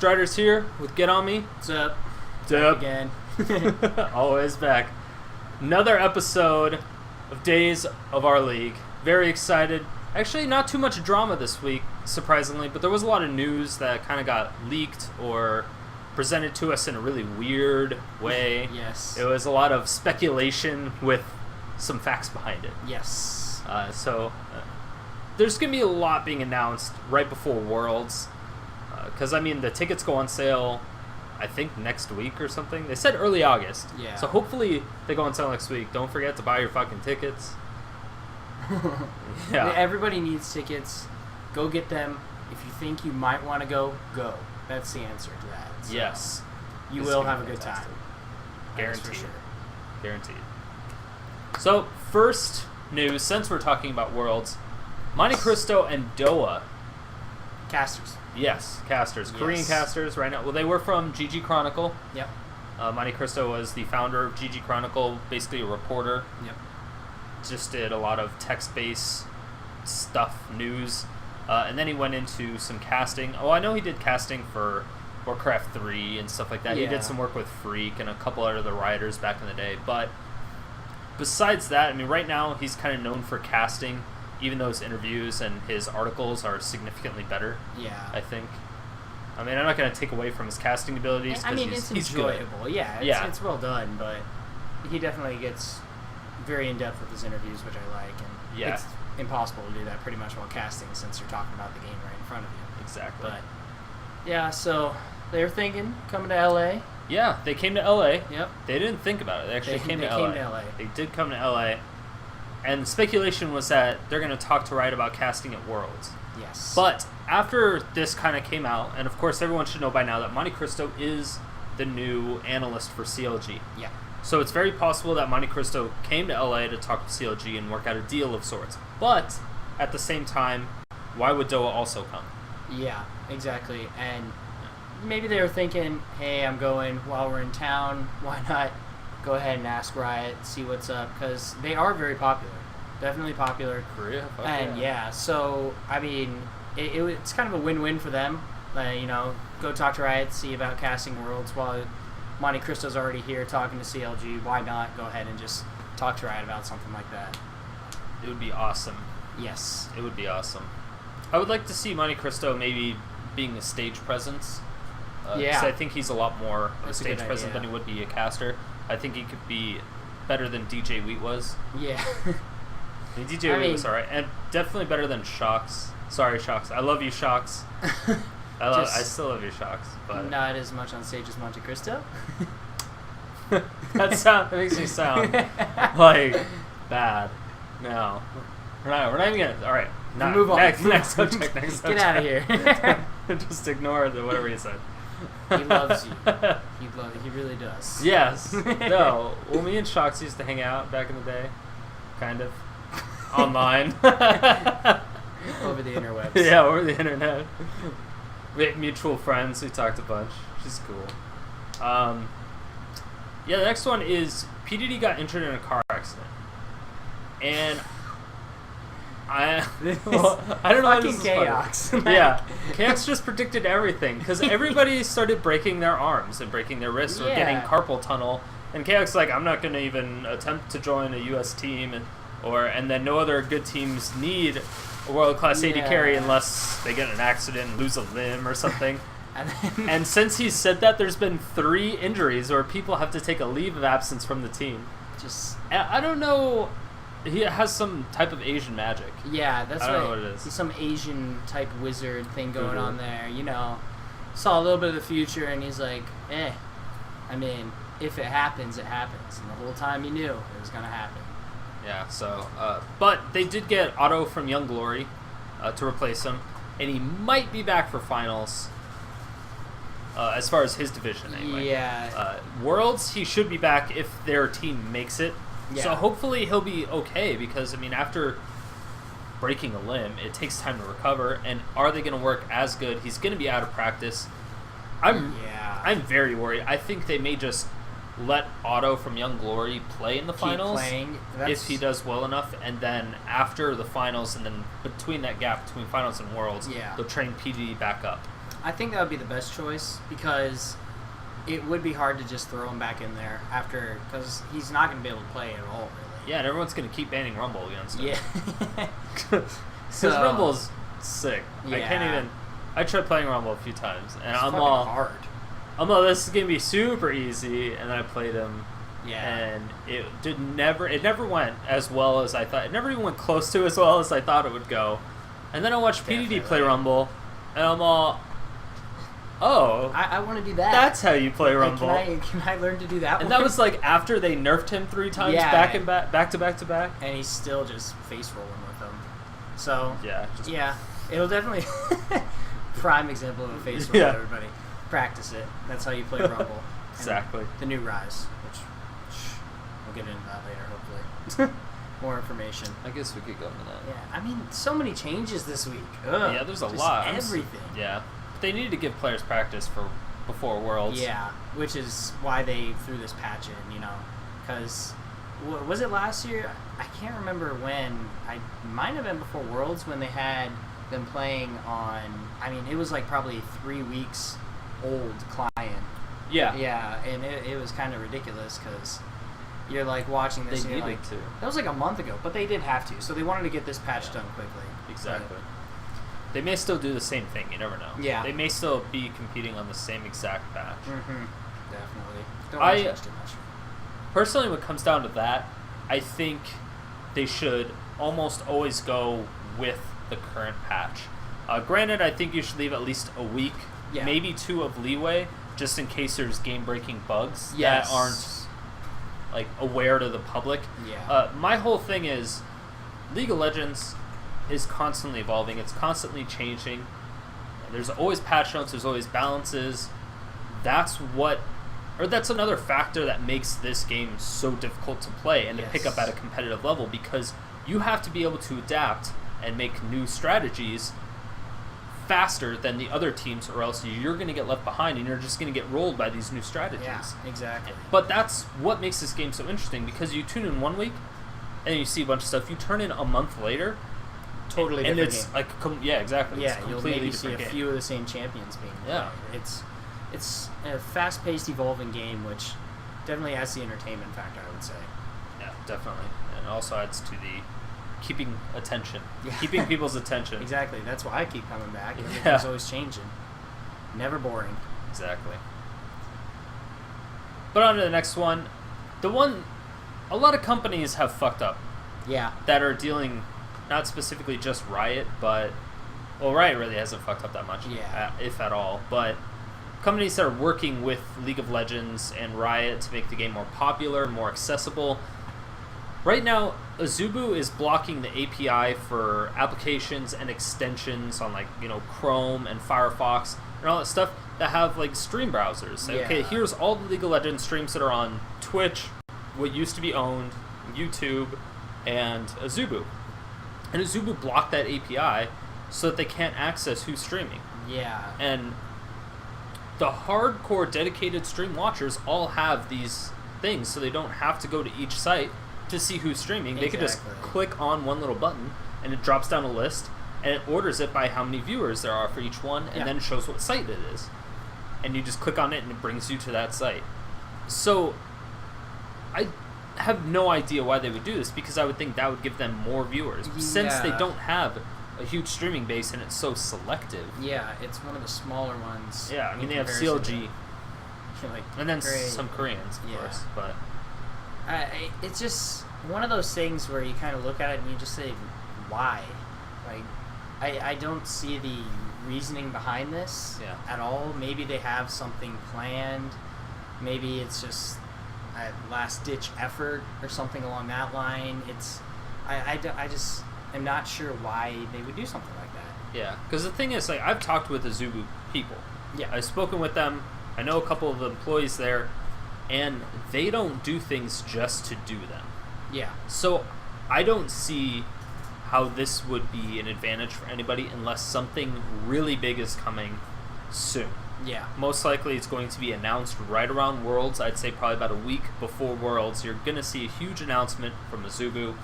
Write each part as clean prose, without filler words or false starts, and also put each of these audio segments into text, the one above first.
Strider's here with Get On Me. What's up? What's up? Again. Always back. Another episode of Days of Our League. Very excited. Actually, not too much drama this week, surprisingly, but there was a lot of news that kind of got leaked or presented to us in a really weird way. Yes. It was a lot of speculation with some facts behind it. Yes. There's going to be a lot being announced right before Worlds. Because, the tickets go on sale, I think, next week or something. They said early August. Yeah. So hopefully they go on sale next week. Don't forget to buy your fucking tickets. Yeah. Everybody needs tickets. Go get them. If you think you might want to go, go. That's the answer to that. So Yes. You It's will gonna have a be good time. fantastic. That's Guaranteed. for sure. Guaranteed. So, first news, since we're talking about Worlds, Monte Cristo and Doa. Casters. Yes, casters. Yes. Korean casters right now. Well, they were from GG Chronicle. Yep. Monte Cristo was the founder of GG Chronicle, basically a reporter. Yep. Just did a lot of text-based stuff, news. And then he went into some casting. Oh, I know he did casting for Warcraft 3 and stuff like that. He Yeah. did some work with Freak and a couple other writers back in the day. But besides that, right now he's kind of known for casting, even though his interviews and his articles are significantly better, Yeah. I think. I'm not going to take away from his casting abilities. It's he's good. enjoyable. Yeah, it's well done, but he definitely gets very in-depth with his interviews, which I like. And Yeah. it's impossible to do that pretty much while casting since you're talking about the game right in front of you. Exactly. But, yeah, so they're thinking coming to LA. Yeah, they came to LA. Yep. They didn't think about it. They actually came to LA. They came to LA. They did come to LA. And the speculation was that they're going to talk to Riot about casting at Worlds. Yes. But after this kind of came out, and of course everyone should know by now that Monte Cristo is the new analyst for CLG. Yeah. So it's very possible that Monte Cristo came to LA to talk to CLG and work out a deal of sorts. But at the same time, why would Doa also come? Yeah, exactly. And maybe they were thinking, hey, I'm going while we're in town. Why not go ahead and ask Riot, see what's up? Because they are very popular. Definitely popular. Korea? Fuck And yeah, so, it's kind of a win-win for them. Go talk to Riot, see about casting Worlds while Monte Cristo's already here talking to CLG. Why not go ahead and just talk to Riot about something like that? It would be awesome. Yes. It would be awesome. I would like to see Monte Cristo maybe being a stage presence. Yeah. 'Cause I think he's a lot more of a That's a stage good presence idea. than he would be a caster. I think he could be better than DJ Wheat was. Yeah. DJ Wheat was alright. And definitely better than Shocks. Sorry, Shocks. I love you, Shocks. I still love you, Shocks. But Not as much on stage as Monte Cristo. that makes me sound like bad. No. We're not even gonna. Alright. Move on. Next subject. Get out of here. Just ignore whatever he said. He loves you. He really does. Yes. No. Well, me and Shocks used to hang out back in the day. Kind of. Online. Over the interwebs. Yeah, over the internet. We had mutual friends. We talked a bunch. She's cool. Yeah, the next one is P. Diddy got injured in a car accident. And I don't know why this is chaos. funny. Yeah, chaos just predicted everything because everybody started breaking their arms and breaking their wrists or getting carpal tunnel, and Chaos like, I'm not going to even attempt to join a U.S. team, and then no other good teams need a world-class AD carry unless they get in an accident and lose a limb or something. And since he said that, there's been 3 injuries where people have to take a leave of absence from the team. I don't know. He has some type of Asian magic. Yeah, that's right. I don't know what it is. He's some Asian type wizard thing going on there. Saw a little bit of the future, and he's like, if it happens, it happens. And the whole time he knew it was going to happen. Yeah, so, but they did get Otto from Young Glory to replace him, and he might be back for finals, as far as his division anyway. Yeah. Worlds, he should be back if their team makes it. Yeah. So hopefully he'll be okay, because, after breaking a limb, it takes time to recover, and are they going to work as good? He's going to be out of practice. I'm very worried. I think they may just let Otto from Young Glory play in the finals if he does well enough, and then after the finals, and then between that gap between finals and Worlds, they'll train PD back up. I think that would be the best choice because it would be hard to just throw him back in there after, because he's not going to be able to play at all, really. Yeah, and everyone's going to keep banning Rumble against him. Yeah. Because Rumble's sick. Yeah. I can't even... I tried playing Rumble a few times, and It's I'm fucking all... hard. I'm all, this is going to be super easy, and then I played him, and it never went as well as I thought. It never even went close to as well as I thought it would go. And then I watched PDD play Rumble, and I'm all... Oh, I want to do that. That's how you play Rumble. Can I learn to do that? And that was like after they nerfed him 3 times back to back. And he's still just face rolling with them. So yeah, it'll definitely prime example of a face roll. Everybody practice it. That's how you play Rumble. Exactly. And the new Rise, which we'll get into that later, hopefully. More information. I guess we could go into that. Yeah, I mean, so many changes this week. Yeah, there's a lot. Everything. Yeah. They needed to give players practice before Worlds. Yeah, which is why they threw this patch in, because was it last year? I can't remember when. I might have been before Worlds when they had them playing on. I mean, it was like probably 3 weeks old client. Yeah. Yeah, and it was kind of ridiculous because you're like watching this. They and needed to. That was like a month ago, but they did have to, so they wanted to get this patch done quickly. Exactly. They may still do the same thing. You never know. Yeah. They may still be competing on the same exact patch. Mm-hmm. Definitely. Don't want to change too much. Personally, when it comes down to that, I think they should almost always go with the current patch. Granted, I think you should leave at least a week, maybe 2 of leeway, just in case there's game-breaking bugs that aren't like aware to the public. Yeah. My whole thing is League of Legends is constantly evolving. It's constantly changing. There's always patch notes. There's always balances. That's another factor that makes this game so difficult to play and to pick up at a competitive level, because you have to be able to adapt and make new strategies faster than the other teams, or else you're going to get left behind and you're just going to get rolled by these new strategies. Yeah, exactly. But that's what makes this game so interesting, because you tune in 1 week and you see a bunch of stuff. You turn in a month later, totally and different it's game. like exactly. Yeah, it's you'll maybe see a few of the same champions being played. It's a fast-paced, evolving game, which definitely adds the entertainment factor, I would say. Yeah, definitely, and also adds to the keeping people's attention. Exactly. That's why I keep coming back. Everything's always changing. Never boring. Exactly. But on to the next one. A lot of companies have fucked up. Yeah. That are dealing, not specifically just Riot, but... Well, Riot really hasn't fucked up that much, if at all. But companies that are working with League of Legends and Riot to make the game more popular, more accessible. Right now, Azubu is blocking the API for applications and extensions on Chrome and Firefox and all that stuff that have stream browsers. Say, okay, here's all the League of Legends streams that are on Twitch, what used to be owned, YouTube, and Azubu. And Azubu blocked that API so that they can't access who's streaming. Yeah. And the hardcore dedicated stream watchers all have these things, so they don't have to go to each site to see who's streaming. They can just click on one little button and it drops down a list and it orders it by how many viewers there are for each one, and then shows what site it is. And you just click on it and it brings you to that site. So I have no idea why they would do this, because I would think that would give them more viewers. Since they don't have a huge streaming base and it's so selective. Yeah, it's one of the smaller ones. Yeah, I mean they have CLG. And then some Koreans, of course. But it's just one of those things where you kind of look at it and you just say, why? I don't see the reasoning behind this at all. Maybe they have something planned. Maybe it's just a last-ditch effort or something along that line. I just am not sure why they would do something like that. Yeah, because the thing is, I've talked with the Azubu people. Yeah. I've spoken with them. I know a couple of the employees there, and they don't do things just to do them. Yeah. So I don't see how this would be an advantage for anybody unless something really big is coming soon. Yeah. Most likely it's going to be announced right around Worlds. I'd say probably about a week before Worlds. You're going to see a huge announcement from Azubu.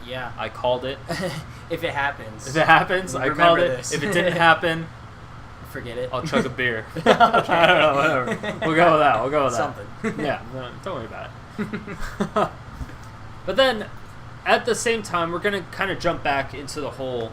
Yeah. I called it. If it happens. I called it. This. If it didn't happen, Forget it. I'll chug a beer. Okay. I don't know, whatever. We'll go with that. We'll go with that. Something. Yeah, no, don't worry about it. But then, at the same time, we're going to kind of jump back into the whole,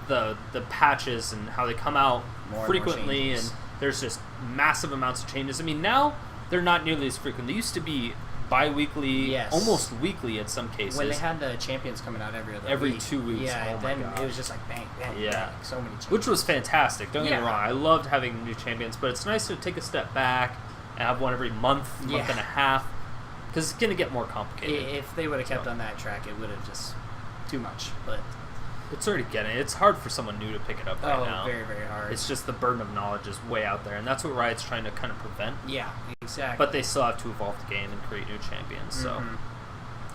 the patches and how they come out More frequently, and and there's just massive amounts of changes. I mean, now they're not nearly as frequent. They used to be bi-weekly, Yes. almost weekly in some cases. When they had the champions coming out every week. 2 weeks. Yeah, oh my then gosh. it was just like bang, bang, Yeah. bang. So many changes. Which was fantastic, don't get me Yeah. wrong. I loved having new champions, but it's nice to take a step back and have one every month and a half, because it's going to get more complicated. If they would have kept on that track, it would have just too much. But It's already getting it. It's hard for someone new to pick it up right now. very, very hard. It's just the burden of knowledge is way out there, and that's what Riot's trying to kind of prevent. Yeah, exactly. But they still have to evolve the game and create new champions, so Mhm.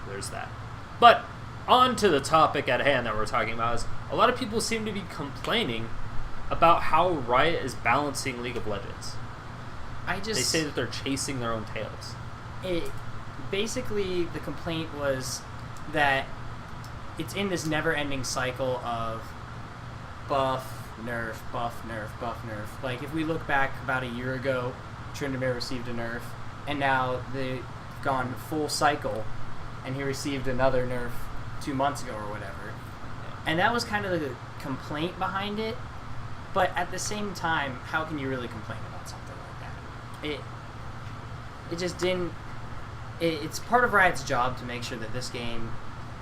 there's that. But on to the topic at hand that we're talking about is a lot of people seem to be complaining about how Riot is balancing League of Legends. They say that they're chasing their own tails. Basically, the complaint was that it's in this never-ending cycle of buff, nerf, buff, nerf, buff, nerf. Like, if we look back about a year ago, Tryndamere received a nerf, and now they've gone full cycle, and he received another nerf 2 months ago or whatever. And that was kind of the complaint behind it, but at the same time, how can you really complain about something like that? It just didn't... It's part of Riot's job to make sure that this game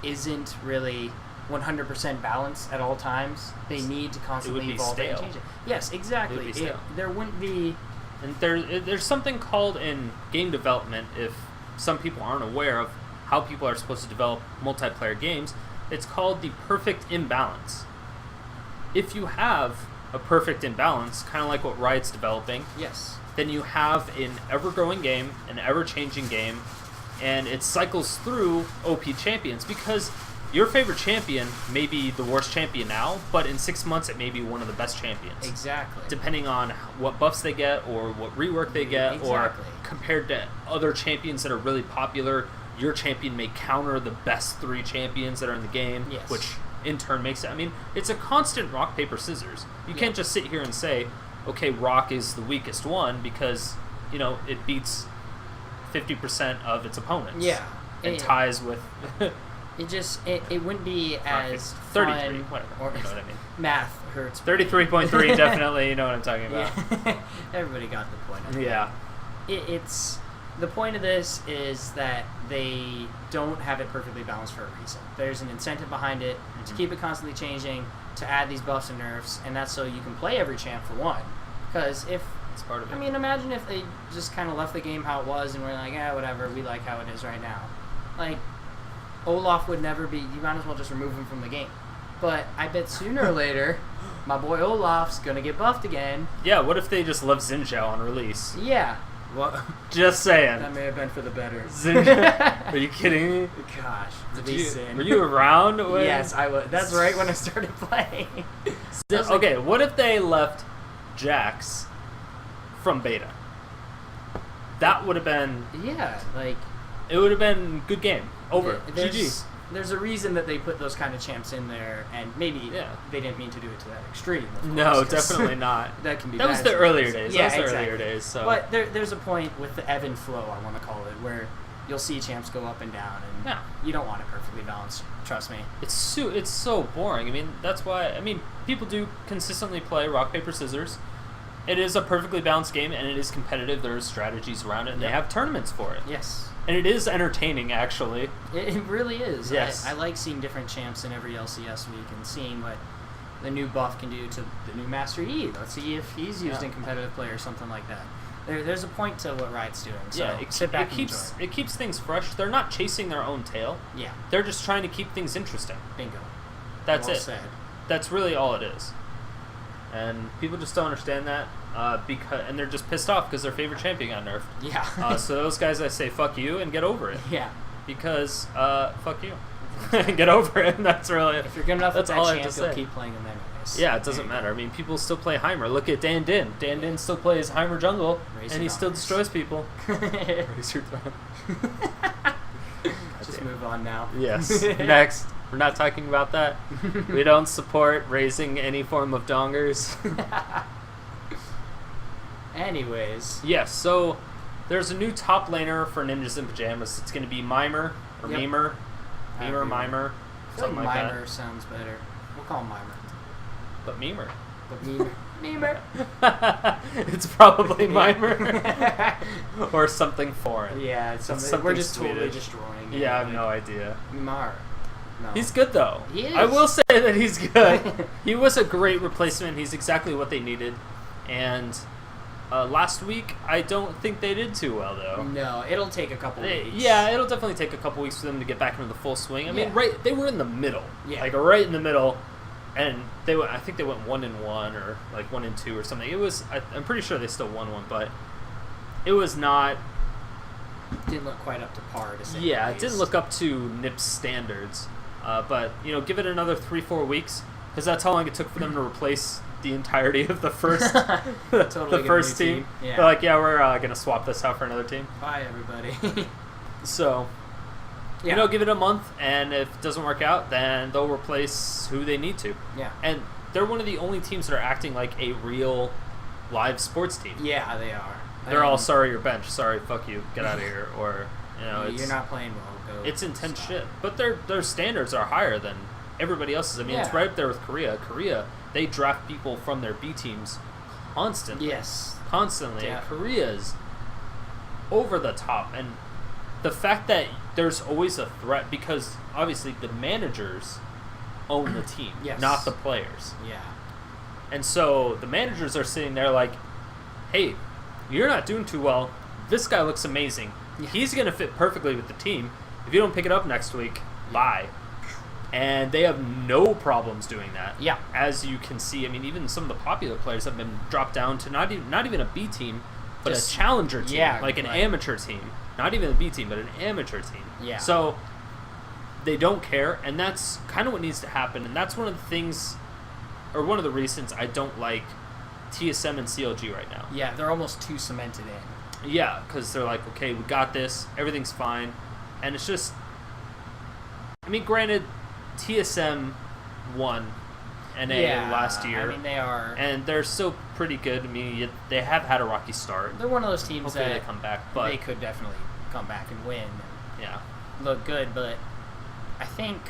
isn't really 100% balanced at all times. They need to constantly evolve and change it. Yes, exactly. It would be stale. There wouldn't be... And there's something called in game development, if some people aren't aware of how people are supposed to develop multiplayer games, it's called the perfect imbalance. If you have a perfect imbalance, kind of like what Riot's developing, Yes. then you have an ever-growing game, an ever-changing game, and it cycles through OP champions, because your favorite champion may be the worst champion now, but in 6 months it may be one of the best champions. Exactly. Depending on what buffs they get or what rework they get, Exactly. or compared to other champions that are really popular, your champion may counter the best 3 champions that are in the game, Yes. which in turn makes it... I mean, it's a constant rock, paper, scissors. You can't just sit here and say, okay, rock is the weakest one because, you know, it beats 50% of its opponents. Yeah. And ties with... It wouldn't be as 33, fun, whatever, or you know what I mean. Math hurts. 33.3, definitely, you know what I'm talking about. Yeah. Everybody got the point of it. Yeah. It's the point of this is that they don't have it perfectly balanced for a reason. There's an incentive behind it to keep it constantly changing, to add these buffs and nerfs, and that's so you can play every champ for one. Because if It's part of it. I mean, imagine if they just kind of left the game how it was and we're like, whatever, we like how it is right now. Like, Olaf would never be, you might as well just remove him from the game. But I bet sooner or later, my boy Olaf's gonna get buffed again. Yeah, what if they just left Xin Zhao on release? Yeah. Well, Just saying. that may have been for the better. Xin Zhao. Are you kidding me? Gosh, to be sin. Were you around? When... Yes, I was. That's right when I started playing. Okay, what if they left Jax from beta? That would have been... Yeah, like... It would have been good game. Over. GG. There's a reason that they put those kind of champs in there, and maybe they didn't mean to do it to that extreme. Of course, No, definitely not. That can be. That was the earlier days. Yeah, that was the exactly. earlier days. So. But there's a point with the ebb and flow, I want to call it, where you'll see champs go up and down, and you don't want it perfectly balanced. Trust me. It's so boring. I mean, that's why. I mean, people do consistently play rock paper scissors. It is a perfectly balanced game, and it is competitive. There's strategies around it, and they have tournaments for it. Yes. And it is entertaining, actually. It really is. Yes. I like seeing different champs in every LCS week and seeing what the new buff can do to the new Master Yi. Let's see if he's used in competitive play or something like that. There's a point to what Riot's doing. So sit back and enjoy. It keeps things fresh. They're not chasing their own tail. Yeah. They're just trying to keep things interesting. Bingo. That's well it. Said. That's really all it is. And people just don't understand that, and they're just pissed off because their favorite champion got nerfed. Yeah. So those guys, I say, fuck you and get over it. Yeah. Because, fuck you. Get over it, and that's really... If you're good enough with that's all I that have champ, to you'll say. keep playing them anyways. Yeah, it doesn't matter. I mean, people still play Heimer. Look at Dan Din. Dan Din still plays Heimer jungle, and he still destroys people. Raise your thumb. Just move on now. Yes. Next. We're not talking about that. We don't support raising any form of dongers. Anyways. Yes, so there's a new top laner for Ninjas in Pajamas. It's going to be Mimer, or Mimer. Mimer. Something like that. Mimer sounds better. We'll call him Mimer. But Mimer. Mimer. It's probably Mimer. Or something foreign. Yeah, it's something we're just totally destroying. Yeah, I have no idea. Mimar. No. He's good, though. He is. I will say that he's good. He was a great replacement. He's exactly what they needed. And last week, I don't think they did too well, though. No, it'll take a couple weeks. Yeah, it'll definitely take a couple weeks for them to get back into the full swing. I mean, they were in the middle. Yeah. Like, right in the middle. And I think they went 1-1 or like 1-2 or something. It was, I'm pretty sure they still won one, but it was not. Didn't look quite up to par to say. Yeah, it didn't look up to NIP's standards. But give it another 3-4 weeks, because that's how long it took for them to replace the entirety of the first the first team. Yeah. They're like, we're gonna swap this out for another team. Bye, everybody. So. Yeah. Give it a month, and if it doesn't work out, then they'll replace who they need to. Yeah. And they're one of the only teams that are acting like a real live sports team. Yeah, they are. They're all sorry you're bench, sorry, fuck you, get out of here, or you're not playing well. Go. It's intense shit, but their standards are higher than everybody else's. I mean, it's right up there with Korea. Korea, they draft people from their B teams constantly. Yes. Constantly. Yeah. And Korea's over the top, and the fact that there's always a threat, because obviously the managers own the team, not the players. Yeah. And so the managers are sitting there like, hey, you're not doing too well. This guy looks amazing. Yeah. He's going to fit perfectly with the team. If you don't pick it up next week, bye. And they have no problems doing that. Yeah. As you can see, I mean, even some of the popular players have been dropped down to not even a B team, but a challenger team, like an amateur team. Not even a B team, but an amateur team. Yeah. So they don't care, and that's kind of what needs to happen. And that's one of the things, or one of the reasons I don't like TSM and CLG right now. Yeah, they're almost too cemented in. Yeah, because they're like, okay, we got this, everything's fine. And it's just, I mean, granted, TSM won NA last year. I mean, they are. And they're still pretty good. I mean, they have had a rocky start. They're one of those teams Hopefully that they come back, but they could definitely come back and win. Yeah. Look good, but I think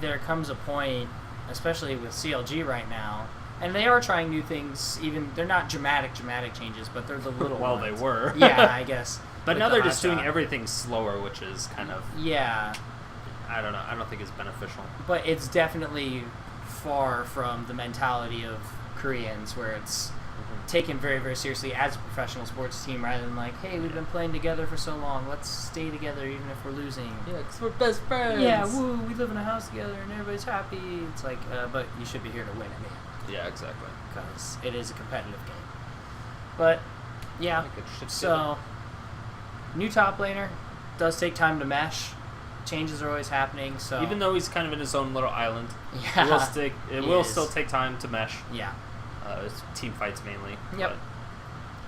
there comes a point, especially with CLG right now, and they are trying new things. Even they're not dramatic changes, but they're the little well, ones. they were. Yeah, I guess. But now they're just doing everything slower, which is kind of I don't know. I don't think it's beneficial. But it's definitely far from the mentality of Koreans, where it's taken very, very seriously as a professional sports team, rather than like, hey, we've been playing together for so long, let's stay together even if we're losing. Yeah, because we're best friends. Yeah, woo, we live in a house together and everybody's happy. It's like, but you should be here to win at the end. Yeah, exactly. Because it is a competitive game. But, yeah, so, new top laner, does take time to mesh. Changes are always happening, so... Even though he's kind of in his own little island, yeah, it will still take time to mesh. Yeah. It's team fights mainly. Yep.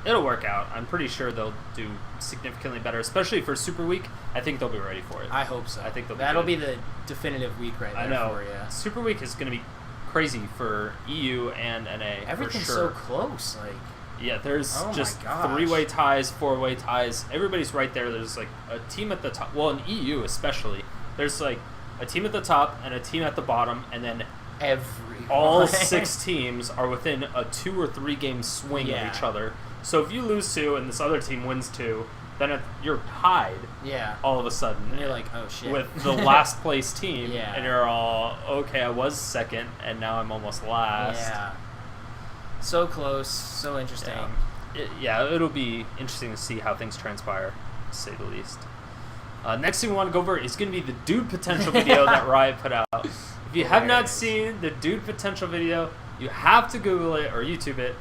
But it'll work out. I'm pretty sure they'll do significantly better, especially for Super Week. I think they'll be ready for it. I hope so. I think that'll be the definitive week right there for you. Super Week is going to be crazy for EU and NA. Everything's for sure. so close, like... Yeah, there's just 3-way ties, 4-way ties. Everybody's right there. There's like a team at the top. Well, in EU especially, there's like a team at the top and a team at the bottom, and then all 6 teams are within a 2 or 3 game swing of each other. So if you lose 2 and this other team wins 2, then you're tied. Yeah. All of a sudden. And you're like, oh shit. With the last place team. Yeah. And you're all, okay, I was second, and now I'm almost last. Yeah. So close, so interesting. It'll be interesting to see how things transpire, to say the least. Next thing we want to go over is going to be the Dude Potential video that Riot put out. If you have not seen the Dude Potential video, you have to Google it or YouTube it.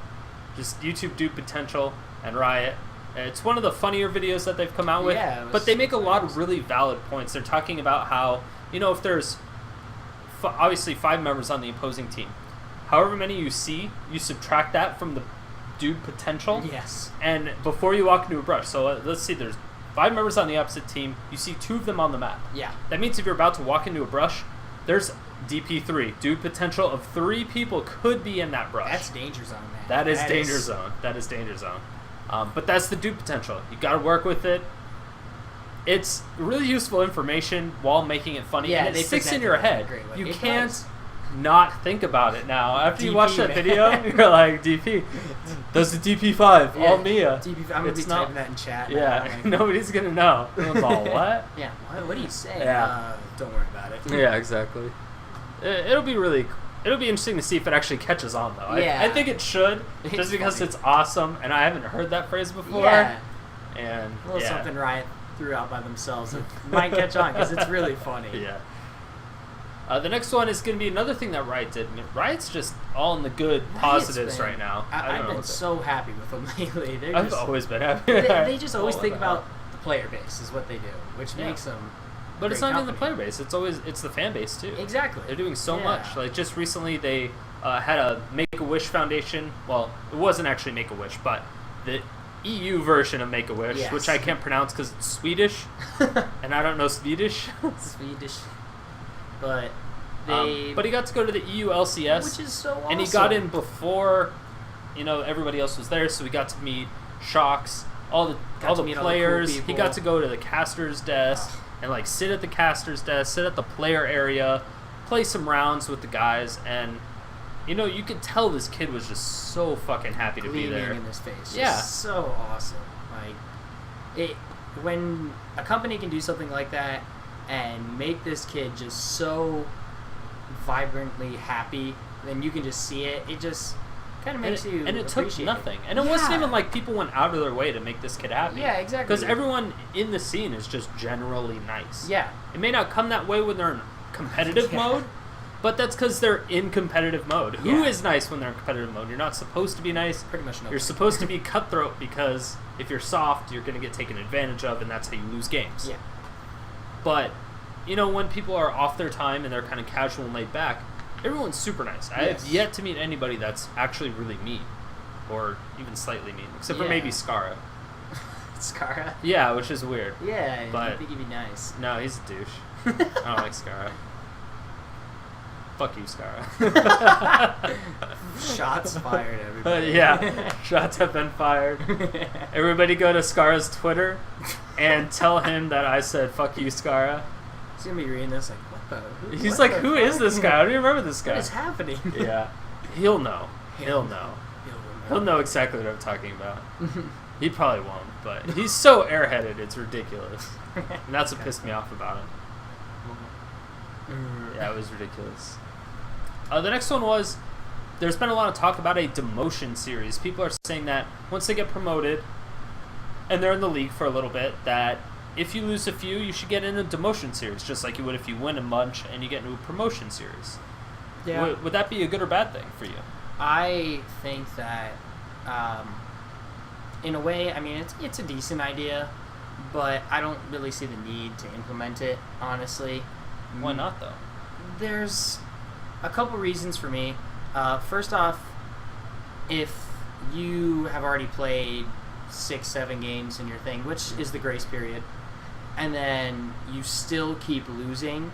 Just YouTube Dude Potential and Riot. It's one of the funnier videos that they've come out with, but they make a lot of really valid points. They're talking about how, if there's obviously 5 members on the opposing team, however many you see, you subtract that from the Dude Potential. Yes. And before you walk into a brush, so let's see, there's 5 members on the opposite team. You see 2 of them on the map. Yeah. That means if you're about to walk into a brush, there's DP3, dude potential of 3 people could be in that brush. That's danger zone, man. That is danger zone. That is danger zone. But that's the dude potential. You got to work with it. It's really useful information while making it funny, and it sticks in your head. You can't not think about it now. After you watch that video, you're like, DP. That's the DP5. All Mia. DP5. I'm going to be typing that in chat. Yeah, like, nobody's going to know. Everyone's all, what? Yeah, what do you say? Yeah. Don't worry about it. Yeah, exactly. It'll be interesting to see if it actually catches on, though. Yeah. I think it should, just because it's awesome, and I haven't heard that phrase before. Yeah. And a little something Riot threw out by themselves that might catch on, because it's really funny. Yeah. The next one is going to be another thing that Riot did. Riot's just all in the good positives right now. I've been so happy with them lately. I've always been happy. They just always think about the player base is what they do, which makes them. But it's not even the player base. It's the fan base too. Exactly. They're doing so much. Like just recently, they had a Make-A-Wish Foundation. Well, it wasn't actually Make-A-Wish, but the EU version of Make-A-Wish, which I can't pronounce because it's Swedish, and I don't know Swedish. But but he got to go to the EU LCS, which is so awesome. And he got in before, everybody else was there, so he got to meet Shocks, all the players. All the cool he got to go to the caster's desk and like sit at the caster's desk, sit at the player area, play some rounds with the guys, and you could tell this kid was just so fucking happy to be there. In his face, yeah, so awesome. Like when a company can do something like that and make this kid just so vibrantly happy, then you can just see it. It just kind of makes you and it took nothing. And it wasn't even like people went out of their way to make this kid happy. Yeah, exactly. Because everyone in the scene is just generally nice. Yeah. It may not come that way when they're in competitive mode, but that's because they're in competitive mode. Who is nice when they're in competitive mode? You're not supposed to be nice. Pretty much no. You're supposed to be cutthroat, because if you're soft, you're going to get taken advantage of, and that's how you lose games. Yeah. But, when people are off their time and they're kind of casual and laid back, everyone's super nice. I have yet to meet anybody that's actually really mean, or even slightly mean, except for maybe Skara. Skara? Yeah, which is weird. Yeah, but I think he'd be nice. No, he's a douche. I don't like Skara. Fuck you, Skara. Shots fired, everybody. Yeah, shots have been fired. Everybody go to Skara's Twitter and tell him that I said fuck you, Skara. He's gonna be reading this like, what the? He's like, who is this guy? I don't even remember this guy. What is happening? Yeah, he'll know. He'll know exactly what I'm talking about. He probably won't, but he's so airheaded, it's ridiculous. And that's what pissed me off about him. Yeah, it was ridiculous. The next one was, there's been a lot of talk about a demotion series. People are saying that once they get promoted and they're in the league for a little bit, that if you lose a few, you should get in a demotion series, just like you would if you win a bunch and you get into a promotion series. Yeah. Would that be a good or bad thing for you? I think that, in a way, I mean, it's a decent idea, but I don't really see the need to implement it, honestly. Why not, though? There's a couple reasons for me. First off, if you have already played 6-7 games in your thing, which is the grace period, and then you still keep losing,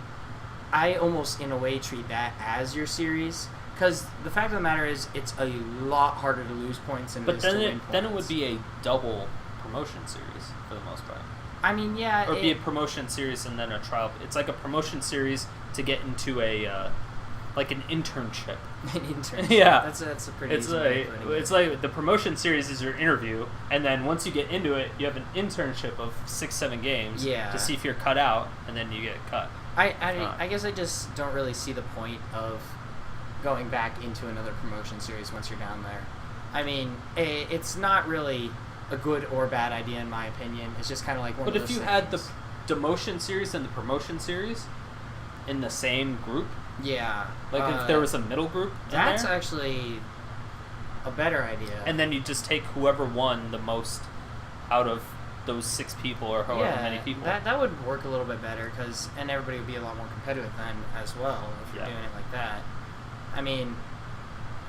I almost in a way treat that as your series, because the fact of the matter is it's a lot harder to lose points than it is to win points. Then it would be a double promotion series for the most part. I mean, yeah. Or be a promotion series and then a trial. It's like a promotion series to get into a like an internship. An internship. Yeah, that's a pretty. It's like the promotion series is your interview, and then once you get into it, you have an internship of 6-7 games. Yeah. To see if you're cut out, and then you get cut. I guess I just don't really see the point of going back into another promotion series once you're down there. I mean, it's not really a good or bad idea in my opinion. It's just kind of like one of those things. But if you had the demotion series and the promotion series in the same group, yeah, like if there was a middle group, that's actually a better idea. And then you just take whoever won the most out of those 6 people or however many people. That would work a little bit better, and everybody would be a lot more competitive then as well if you're doing it like that. I mean,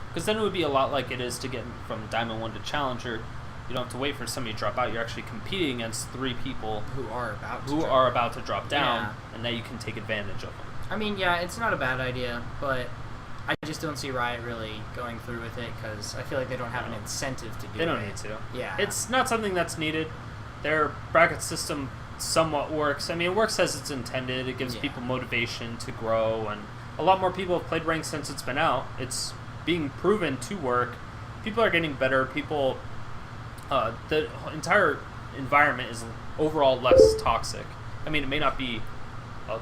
because then it would be a lot like it is to get from Diamond 1 to Challenger. You don't have to wait for somebody to drop out. You're actually competing against 3 people who are about to drop down, and that you can take advantage of them. I mean, yeah, it's not a bad idea, but I just don't see Riot really going through with it because I feel like they don't have an incentive to do it. They don't need to. Yeah. It's not something that's needed. Their bracket system somewhat works. I mean, it works as it's intended. It gives people motivation to grow, and a lot more people have played ranked since it's been out. It's being proven to work. People are getting better. People, the entire environment is overall less toxic. I mean, it may not be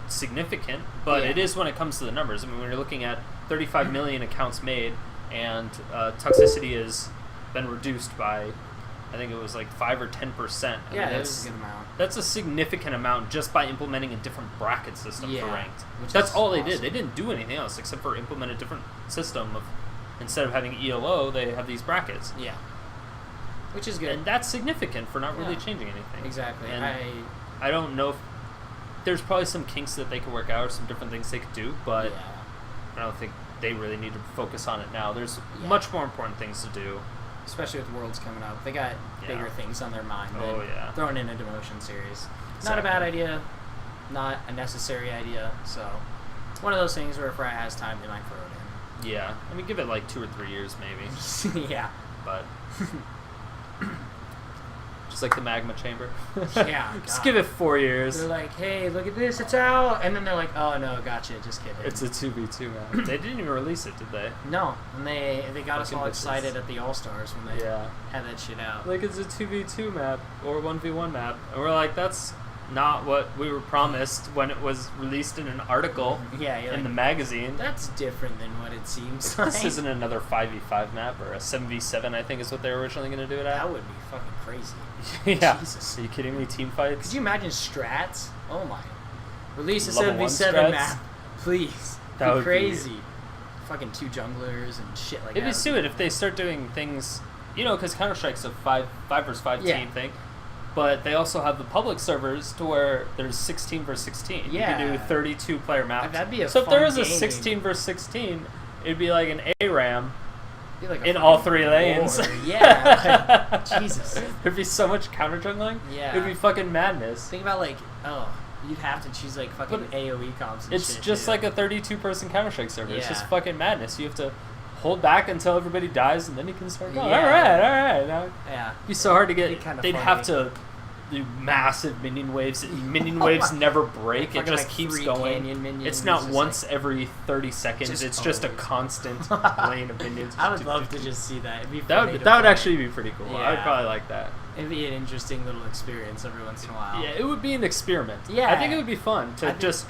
significant, but it is when it comes to the numbers. I mean, when you're looking at 35 million accounts made, and toxicity has been reduced by, I think it was like 5 or 10%. That's a good amount. That's a significant amount just by implementing a different bracket system for ranked. That's all they did. They didn't do anything else except for implement a different system of, instead of having ELO, they have these brackets. Yeah. Which is good. And that's significant for not really changing anything. Exactly. And I don't know if there's probably some kinks that they could work out or some different things they could do, but I don't think they really need to focus on it now. There's much more important things to do. Especially with Worlds coming up. They got bigger things on their mind than throwing in a demotion series. Exactly. Not a bad idea, not a necessary idea, so it's one of those things where if Riot has time, they might throw it in. Yeah. I mean, give it like 2 or 3 years maybe. Yeah. But just like the magma chamber. Yeah. Just give it 4 years. They're like, hey, look at this, it's out. And then they're like, oh, no, gotcha, just kidding. It's a 2v2 map. They didn't even release it, did they? No. And they got us all excited at the All-Stars when they had that shit out. Like, it's a 2v2 map or 1v1 map. And we're like, that's not what we were promised when it was released in an article in the magazine. That's different than what it seems like. This isn't another 5v5 map or a 7v7, I think is what they were originally going to do it at. That would be fucking crazy. Yeah. Jesus. Are you kidding me? Team fights? Could you imagine strats? Oh my. Release a 7v7 map. Please. That would be crazy. Fucking 2 junglers and shit like that. It'd be stupid if they start doing things, you know, because Counter-Strike's a 5 versus 5 team thing. But they also have the public servers to where there's 16 versus 16. Yeah. You can do 32 player maps. That'd be a So fun if there was a game. 16 versus 16, it'd be like an ARAM like in all 3 lanes. Yeah. Like, Jesus. There'd be so much counter jungling. Yeah. It'd be fucking madness. Think about like, you'd have to choose like fucking AoE comps and it's shit. Just too. like a 32-person Counter-Strike server. It's just Yeah. fucking madness. You have to hold back until everybody dies, and then you can start going. Yeah. All right. Now, yeah. it'd be so hard to get. They'd funny. have to do massive minion waves. Minion waves never break. It just like keeps 3 going. canyon minions. It's not just once every 30 seconds. It's just a constant lane of minions. I would love to just see that. It'd be that would actually be pretty cool. I would Yeah. probably like that. It'd be an interesting little experience every once in a while. Yeah, it would be an experiment. Yeah. I think it would be fun to just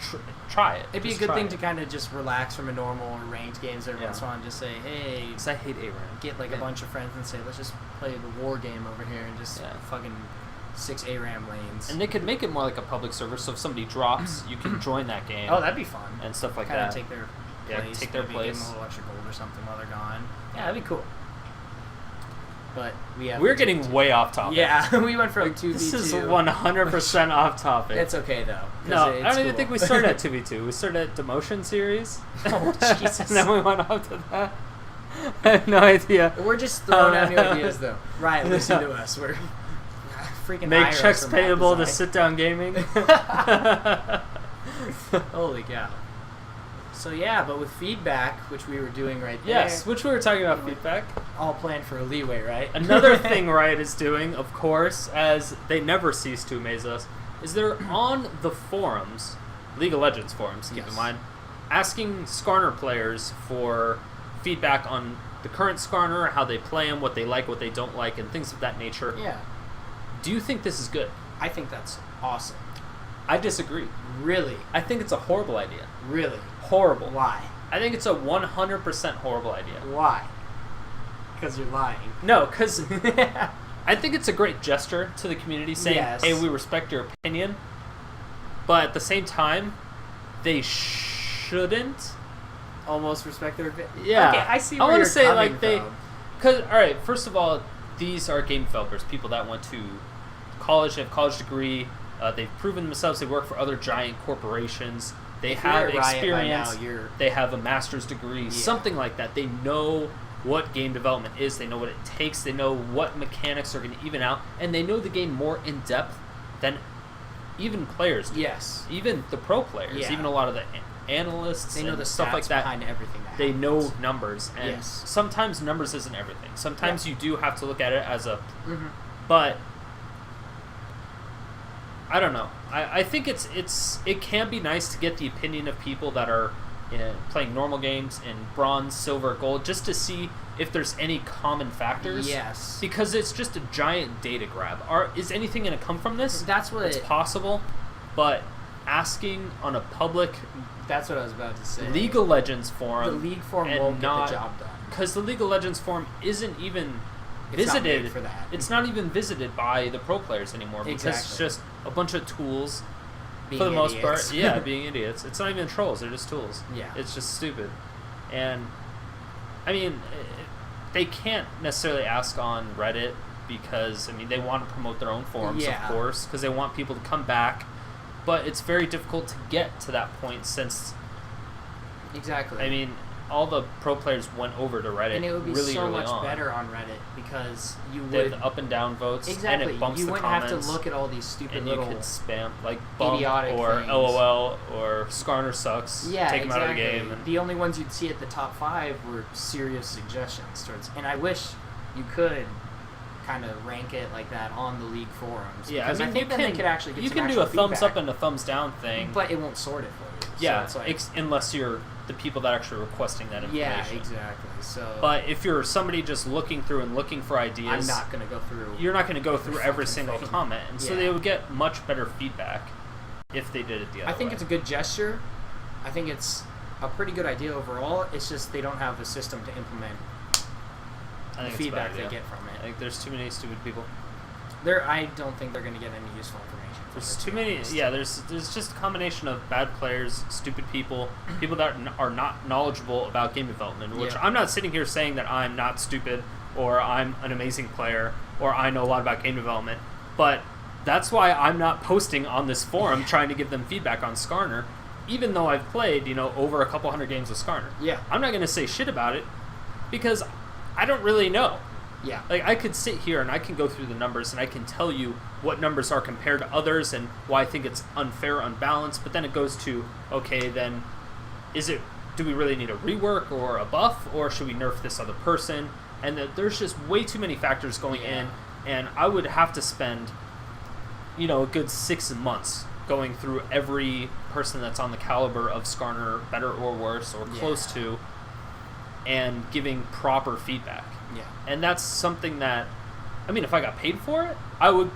try it. It'd be Just a good try thing it. to kind of just relax from a normal or ranked games every once in a while and just say, hey, 'Cause I hate ARAM. get like a bunch of friends and say, let's just play the war game over here and just fucking 6 ARAM lanes. And they could make it more like a public server, so if somebody drops, you can join that game. Oh, that'd be fun. And stuff like Kinda that. take their place. Take their maybe place. Give them a little extra gold or something while they're gone. Yeah, that'd be cool. But we're getting way off topic. Yeah, we went from 2v2. This is 100% off topic. It's okay though. No, I don't even think we started at 2v2. We started at Demotion series. Oh, Jesus. And then we went off to that. I have no idea. We're just throwing out new ideas though. Right, listen to us. We're freaking Make IRS checks from payable Map to sit-down gaming. Holy cow. So yeah, but with feedback, which we were doing right there. Yes, which we were talking about feedback. All planned for a leeway, right? Another thing Riot is doing, of course, as they never cease to amaze us, is they're on the forums, League of Legends forums, keep in mind, asking Skarner players for feedback on the current Skarner, how they play him, what they like, what they don't like, and things of that nature. Yeah. Do you think this is good? I think that's awesome. I disagree. Really? I think it's a horrible idea. Really? Horrible. Why? I think it's a 100% horrible idea. Why? Because you're lying. No, because I think it's a great gesture to the community saying, hey, we respect your opinion, but at the same time, they shouldn't almost respect their opinion. Yeah. Okay, I see I where you're say, coming like, they... from. Because, alright, first of all, these are game developers, people that went to college, they have a college degree, they've proven themselves, they work for other giant corporations, they have experience, they have a master's degree, something like that. They know what game development is, they know what it takes, they know what mechanics are going to even out, and they know the game more in depth than even players do. Yes. Even the pro players, even a lot of the analysts They know and the stuff stats like that. behind everything that They happens. know numbers, and Yes. sometimes numbers isn't everything. Sometimes you do have to look at it as a, Mhm. but I don't know. I think it can be nice to get the opinion of people that are playing normal games in bronze, silver, gold, just to see if there's any common factors. Yes. Because it's just a giant data grab. Is anything going to come from this? That's what It's possible, but asking on a public That's what I was about to say. League of Legends The forum, League forum and won't not- get the job done. because the League of Legends forum isn't even It's not visited made for that. It's not even visited by the pro players anymore because it's Exactly. just a bunch of tools Being for the most idiots. part. Yeah, being idiots. It's not even trolls; they're just tools. Yeah. It's just stupid, and I mean, they can't necessarily ask on Reddit because they want to promote their own forums, Yeah. of course, because they want people to come back. But it's very difficult to get to that point since Exactly. all the pro players went over to Reddit And it would be really so early much on. better on Reddit because you They would have the up and down votes, exactly. and it bumps you the wouldn't comments. have to look at all these stupid and little you could spam like bump idiotic or things. LOL or Skarner sucks. Yeah, take him exactly. out of the game. And The only ones you'd see at the top 5 were serious suggestions towards, and I wish you could kind of rank it like that on the league forums. yeah, because I think then they could actually get you some can do a actual thumbs feedback, up and a thumbs down thing. but it won't sort it for you. yeah, so it's like, unless you're the people that are actually requesting that information. yeah, exactly. So, But if you're somebody just looking through and looking for I'm ideas, not gonna go through. you're not going to go every through every fucking single thing. comment, and so Yeah. they would get much better feedback if they did it the other I think way. it's a good gesture. I think it's a pretty good idea overall. It's just they don't have the system to implement I think the it's a bad feedback they idea. get from I it. think there's too many stupid people. I don't think they're going to get any useful information. from There's it, to too be many. honest. Yeah, there's just a combination of bad players, stupid people, people that are not knowledgeable about game development. Which Yeah. I'm not sitting here saying that I'm not stupid or I'm an amazing player or I know a lot about game development, but that's why I'm not posting on this forum trying to give them feedback on Skarner, even though I've played over a couple hundred games with Skarner. Yeah. I'm not going to say shit about it because I don't really know. Yeah. Like, I could sit here and I can go through the numbers and I can tell you what numbers are compared to others and why I think it's unfair, unbalanced, but then it goes to, okay, then do we really need a rework or a buff, or should we nerf this other person? And there's just way too many factors going in, and I would have to spend, a good 6 months going through every person that's on the caliber of Skarner, better or worse, or close to, and giving proper feedback. Yeah. And that's something that, if I got paid for it, I would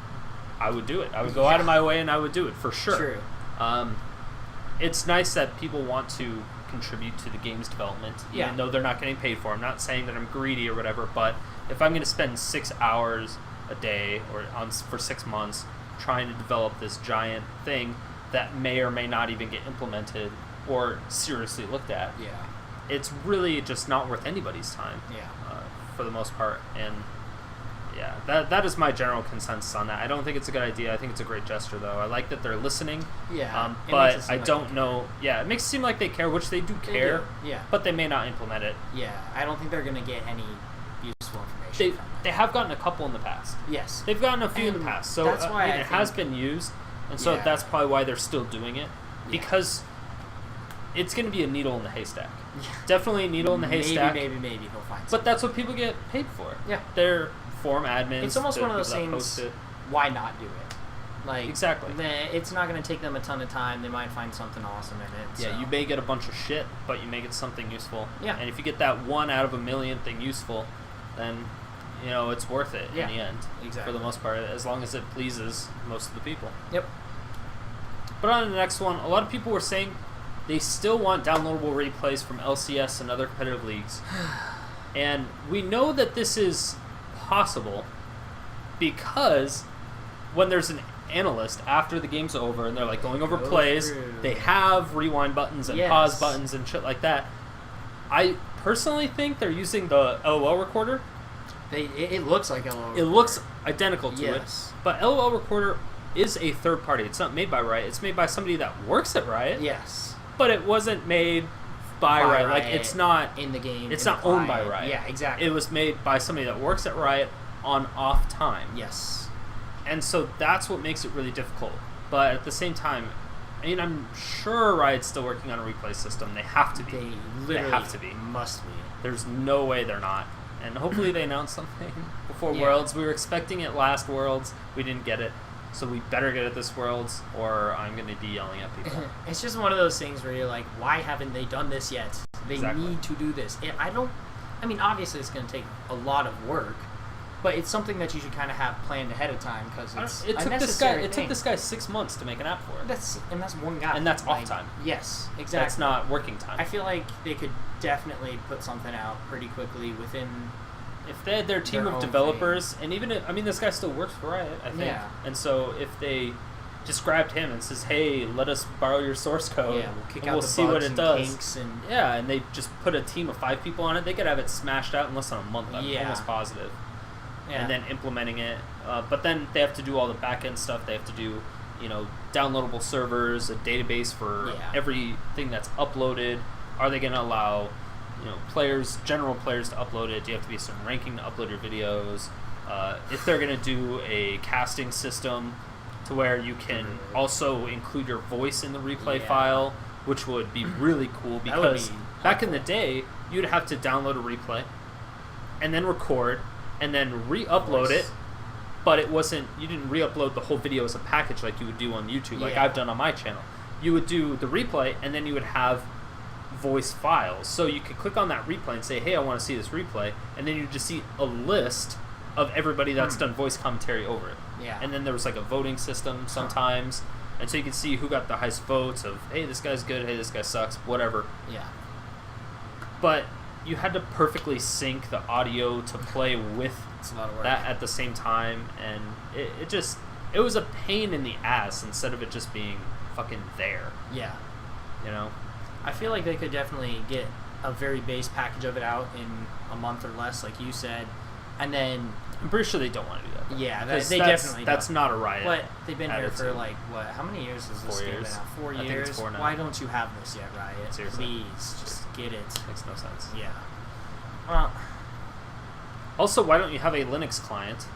do it. I would go out of my way and I would do it for sure. True. It's nice that people want to contribute to the game's development, even though they're not getting paid for it. I'm not saying that I'm greedy or whatever, but if I'm going to spend 6 hours a day for 6 months trying to develop this giant thing that may or may not even get implemented or seriously looked at, it's really just not worth anybody's time. For the most part, and that is my general consensus on that. I don't think it's a good idea. I think it's a great gesture, though. I like that they're listening. But I don't know. Yeah, it makes it seem like they care, which they do care. Yeah. But they may not implement it. Yeah. I don't think they're going to get any useful information from They have gotten a couple in the past. Yes. They've gotten a few in the past, so that's why it has been used, and so that's probably why they're still doing it, because it's going to be a needle in the haystack. Definitely a needle in the haystack. Maybe they'll find something. But that's what people get paid for. Yeah. They're forum admins. It's almost one of those people that things, post it. why not do it? Like, Exactly. It's not going to take them a ton of time. They might find something awesome in it. Yeah, so. you may get a bunch of shit, but you may get something useful. Yeah. And if you get that 1 out of a million thing useful, then, it's worth it in the end. Exactly. For the most part, as long as it pleases most of the people. Yep. But on to the next one, a lot of people were saying they still want downloadable replays from LCS and other competitive leagues. And we know that this is possible because when there's an analyst after the game's over and they're like going over plays, they have rewind buttons and pause buttons and shit like that. I personally think they're using the LOL recorder. It looks like LOL. It looks identical to Yes. it. But LOL recorder is a third party. It's not made by Riot. It's made by somebody that works at Riot. Yes. But it wasn't made by Riot. Like, it's not in the game. It's not owned by Riot. Yeah, exactly. It was made by somebody that works at Riot on off time. Yes. And so that's what makes it really difficult. But at the same time, I mean, I'm sure Riot's still working on a replay system. They have to be. They literally have to be. Must be. There's no way they're not. And hopefully they announce something before Yeah. Worlds. We were expecting it last Worlds. We didn't get it. So we better get it this Worlds, or I'm going to be yelling at people. It's just one of those things where you're like, why haven't they done this yet? They Exactly. need to do this. And I mean, obviously it's going to take a lot of work, but it's something that you should kind of have planned ahead of time because it's It a took necessary It took this guy 6 months to make an app for it. That's one guy. And that's like, off time. Yes, exactly. That's not working time. I feel like they could definitely put something out pretty quickly within. If they had their team Their of own developers, and even if, I mean, this guy still works for Riot, I think. Yeah. And so if they just grabbed him and says, "Hey, let us borrow your source code, Yeah, we'll kick and out we'll the see bugs what it and does." kinks and Yeah, and they just put a team of 5 people on it. They could have it smashed out in less than a month. I'm Yeah. almost positive. yeah. And then implementing it. But then they have to do all the back end stuff. They have to do, downloadable servers, a database for Yeah. everything that's uploaded. Are they going to allow, general players to upload it? Do you have to be a certain ranking to upload your videos? If they're going to do a casting system to where you can also include your voice in the replay Yeah. file, which would be really cool That would because be back in the day, you'd have to download a replay and then record and then re-upload Voice. it, but you didn't re-upload the whole video as a package like you would do on YouTube, like Yeah. I've done on my channel. You would do the replay and then you would have voice files. So you could click on that replay and say, hey, I want to see this replay, and then you just see a list of everybody that's done voice commentary over it. Yeah. And then there was like a voting system sometimes, and so you could see who got the highest votes of, hey, this guy's good, hey, this guy sucks, whatever. Yeah. But you had to perfectly sync the audio to play with It's a lot of work. that at the same time, and it was a pain in the ass instead of it just being fucking there, Yeah. you know? I feel like they could definitely get a very base package of it out in a month or less, like you said, and then I'm pretty sure they don't want to do that, though. yeah, 'Cause they definitely that's don't. not a Riot. What they've been here for attitude. like what? How many years has this 4 game years. been out? 4 I think years. it's 4 now. Why don't you have this yet, Riot? Seriously. Please, just get it. Makes no sense. Yeah. Well, Also, why don't you have a Linux client?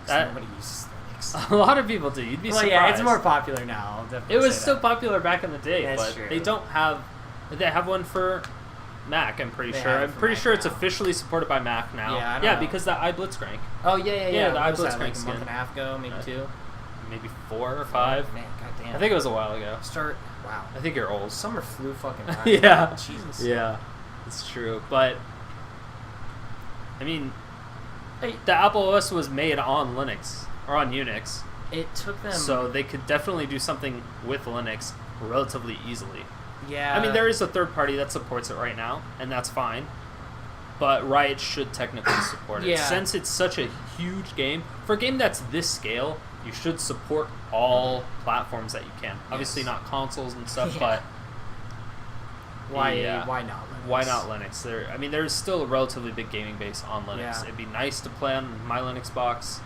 That- nobody uses Linux. A lot of people do. You'd be Well, surprised. yeah, it's more popular now. I'll definitely It was say still that. popular back in the day, That's but true. they don't have. They have one for Mac. I'm pretty They sure. have it I'm for pretty Mac sure it's now. officially supported by Mac now. Yeah, I don't know. because that iBlitzcrank. Oh yeah. Yeah, the What was iBlitzcrank that, like a skin. month and a half ago, maybe 2. Maybe 4 or 5. Man, goddamn. I think it was a while ago. Wow. I think you're old. Summer flew fucking by. Yeah. Jesus. Yeah, it's true. But I mean, Hey, the Apple OS was made on Linux or on Unix, it took them. so they could definitely do something with Linux relatively easily. Yeah. I mean, there is a third party that supports it right now, and that's fine. But Riot should technically support it. Yeah. Since it's such a huge game, for a game that's this scale, you should support all platforms that you can. Obviously Yes. not consoles and stuff, Yeah. but Why? yeah. Why not? Linux? Why not Linux? There's still a relatively big gaming base on Linux. Yeah. It'd be nice to play on my Linux box,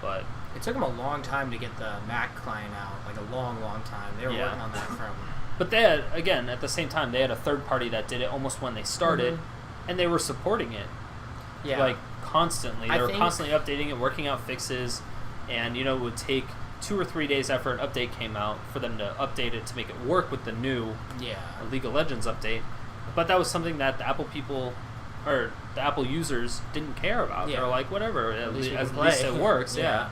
but It took them a long time to get the Mac client out. Like a long, long time. They were Yeah. working on that from. they had, again, at the same time, they had a third party that did it almost when they started, and they were supporting it. Yeah. Like constantly. They I were think- constantly updating it, working out fixes, and it would take 2 or 3 days after an update came out for them to update it to make it work with the new Yeah. League of Legends update. But that was something that the Apple people or the Apple users didn't care about. Yeah. They were like, whatever, at least we least can play. it works, yeah.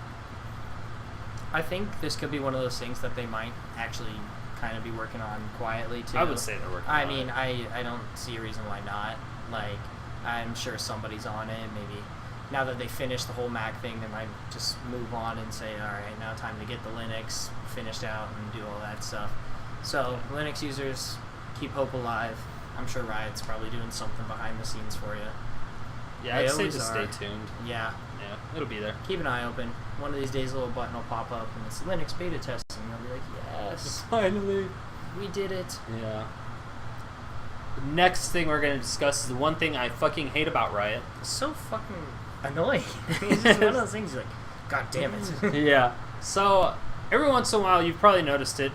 I think this could be one of those things that they might actually kind of be working on quietly too. I would say they're working I on mean, it. I don't see a reason why not. Like, I'm sure somebody's on it. Maybe now that they finished the whole Mac thing, they might just move on and say, all right, now time to get the Linux finished out and do all that stuff. So, Linux users, keep hope alive. I'm sure Riot's probably doing something behind the scenes for you. Yeah, They I'd say always just are. stay tuned. Yeah, Yeah, it'll be there. keep an eye open. One of these days, a little button will pop up, and it's Linux beta testing. You'll be like, yes, Finally. we did it. Yeah. The next thing we're going to discuss is the one thing I fucking hate about Riot. It's so fucking annoying. It's just one of those things you're like, God damn it. Yeah. So, every once in a while, you've probably noticed it,